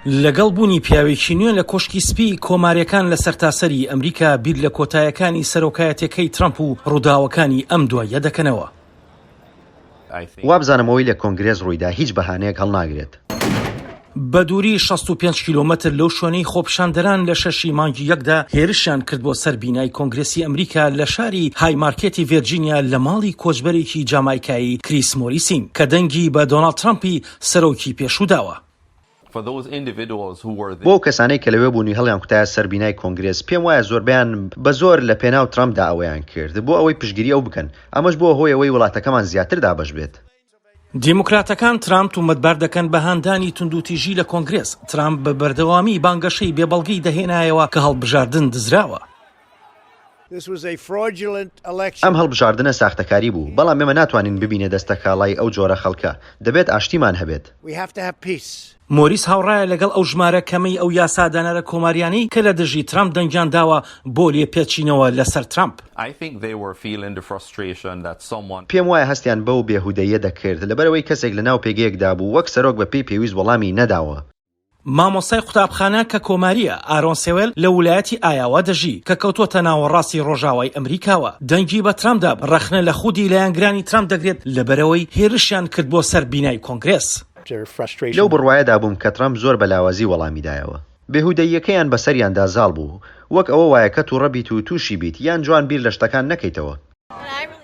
لەگەڵ بوونی پیاوێکی نوێ لە کۆشکی سپی کۆماریەکان لە سەرتاسەری ئەمریکا بیر لە کۆتاییەکانی سەرۆکایەتەکەی ترامپ و ڕووداوەکانی ئەم دوایە دەکەنەوە. وابزانمەوەی لە کۆنگرێز ڕوویدا هیچ بەهانەیەک هەڵناگرێت. بە دووری 65 کیلۆمەتر لەو شوێنەی خۆپشاندەران لە 6 مانگی یەکدا هێرشیان کرد بۆ سەر بینای کۆنگرێسی ئەمریکا لە شاری های مارکێتی ڤێرجینیا لە ماڵی کۆچبەرێکی جامایکایی کریس مۆریسین کە دەنگی بە دۆناڵد ترامپی سەرۆکی پێشووداوە. بۆ کەسانەی کە لەوێ بوونی هەڵیان کوتایە سەربینای کۆنگرێس پێم وایە زۆربیان بە زۆر لە پێناو ترامپدا ئەوەیان کرد بۆ ئەوەی پشگیری ئەو بکەن، ئەمەش بۆ هۆی ئەوەی وڵاتەکەمان زیاتر دابەش بێت. دیموکراتەکان ترامپ تومەتبار دەکەن بە هاندانی توندوتیژی لە کۆنگرێس. ترامپ بە بەردەوامی بانگەشەی بێبەڵگەی دەهێنایەوە کە هەڵبژاردن دزراوە. ئەم هەڵبژاردنە ساختەکاری بوو، بەڵام ئێمە ناتوانین ببینێ دەستە کاڵای ئەو جۆرە خەڵکە، دەبێت ئاشتیمان هەبێت. مۆریس هاوڕایە لەگەڵ ئەو ژمارە کەمەی ئەو یاسادانەرە کۆماریانەی کە لە دژی ترامپ دەنگیان داوە بۆ لێپێچینەوە لەسەر ترامپ. پێم وایە هەستیان بەو بێهودەیە دەکرد لەبەرەوەی کەسێک لە ناو پێگەیەکدا بوو وەک سەرۆک بە پێی پێویست وەڵامی نەداوە. مامۆستای قوتابخانە کە کۆماریە ئارۆن سێوێل لە ویلایەتی ئایاوا دەژی کە کەوتۆتە ناوەڕاستی ڕۆژاوای ئەمریکاوە. دەنگی بە ترامپدا ڕەخنە لە خودی لایەنگرانی ترامپ دەگرێت لەبەرەوەی هێرشیان کرد بۆ سەر بینای کۆنگرێس. لەو بڕوایەدا بووم کە ترامپ زۆر بەلاوازی وەڵامیدایەوە. بێهودەییەکەیان بەسەریاندا زاڵ بوو، وەک ئەوە وایە کە تووڕە بیت و تووشی بیت یان جوان بیر لە شتەکان نەکەیتەوە.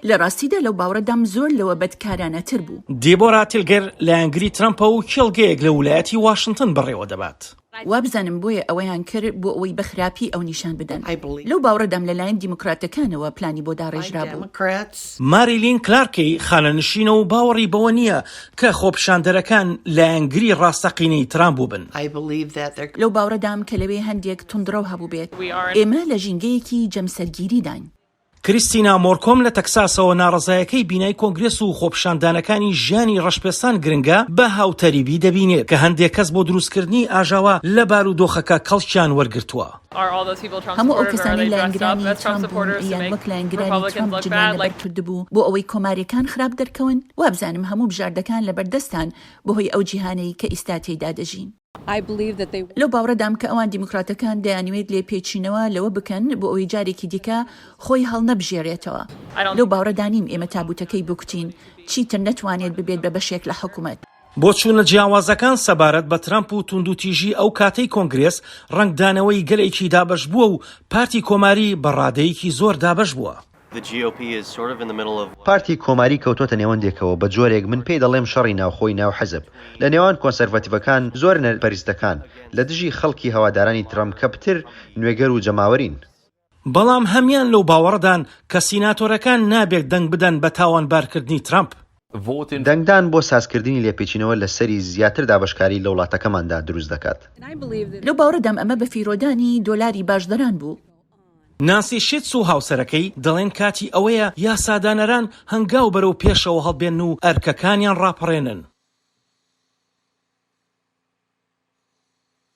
لە ڕاستیدا لەو باوەڕەدام زۆر لەوە بەدکارانەتر بوو. دیبۆرا تیلگەر لایەنگری ترامپە و کێڵگەیەک لە ویلایەتی واشنگتن بڕێوە دەبات. وابزانم بۆیە ئەوەیان کرد بۆ ئەوەی بەخراپی ئەو نیشان بدەن. لەو باوەڕەدام لەلایەن دیموکراتەکانەوە پلانی بۆ داڕێژرا بوو. ماریلین کلارکی خانەنشینە و باوەڕی بەوە نییە کە خۆپشاندەرەکان لایەنگری ڕاستەقینەی ترامپ بووبن. لەو باوەڕەدام کە لەوێ هەندێک توندڕەو هەبوو بێت ئێمە لە ژینگەیەکی جەمسەرگیریداین. کریستینا مۆرکۆم لە تەکساسەوە ناڕزایەکەی بینای کۆنگرێس و خۆپشاندانەکانی ژیانی ڕەشپێستان گرنگە بە هاوتەریبی دەبینێت کە هەندێک کەس بۆ دروستکردنی ئاژاوە لە بارودۆخەکە کەڵکیان وەرگرتووە. هەموو ئەو کەسانی لایەنگرانی ترامپ بوون یان وەک لایەنگرانی ترامپ جنیان لەبەرکردبوو بۆ ئەوەی کۆماریەکان خراپ دەرکەون. وابزانم هەموو بژاردەکان لەبەردەستان بەهۆی ئەو جیهانەی کە ئێستا تێیدا دەژین. لەو باوەڕەدام کە ئەوان دیموکراتەکان دەیانوێت لێپێچینەوە لەوە بکەن بۆ ئەوەی جارێکی دیکە خۆی هەڵنەبژێڕێتەوە. لەو باوەڕەدانیم ئێمە تابوتەکەی بکوتین چیتر نەتوانێت ببێت بە بەشێک لە حکوومەت. بۆ چوونە جیاوازەکان سەبارەت بە ترامپ و توندوتیژی ئەو کاتەی کۆنگرێس ڕنگدانەوەی گەلێکی دابەش بووە و پارتی کۆماری بە ڕادەیەکی زۆر دابەش بووە. پارتی کۆماری کەوتۆتە نێوەندێکەوە بە جۆرێک من پێی دەڵێم شەڕی ناوخۆی ناو حەزب لە نێوان کۆنسەرڤاتیڤەکان زۆر نەرپەرستەکان لە دژی خەڵکی هەوادارانی ترامپ کە پتر نوێگەر و جەماوەرین. بەڵام هەمیان لەو باوەڕدان کە سیناتۆرەکان نابێت دەنگ بدەن بە تاوانبارکردنی ترامپ. دەنگدان بۆ سازکردنی لێپێچینەوە لە سەری زیاتر دابەشکاری لە وڵاتەکەماندا دروست دەکات. لەو باوەڕەدام ئەمە بە فیرۆدانی دۆلاری باشدەران بوو. نانسی شێتس و هاوسەرەکەی دەڵێن کاتی ئەوەیە یاسادانەران هەنگاو بەرەو پێشەوە هەڵبێن و ئەرکەکانیان ڕاپەڕێنن.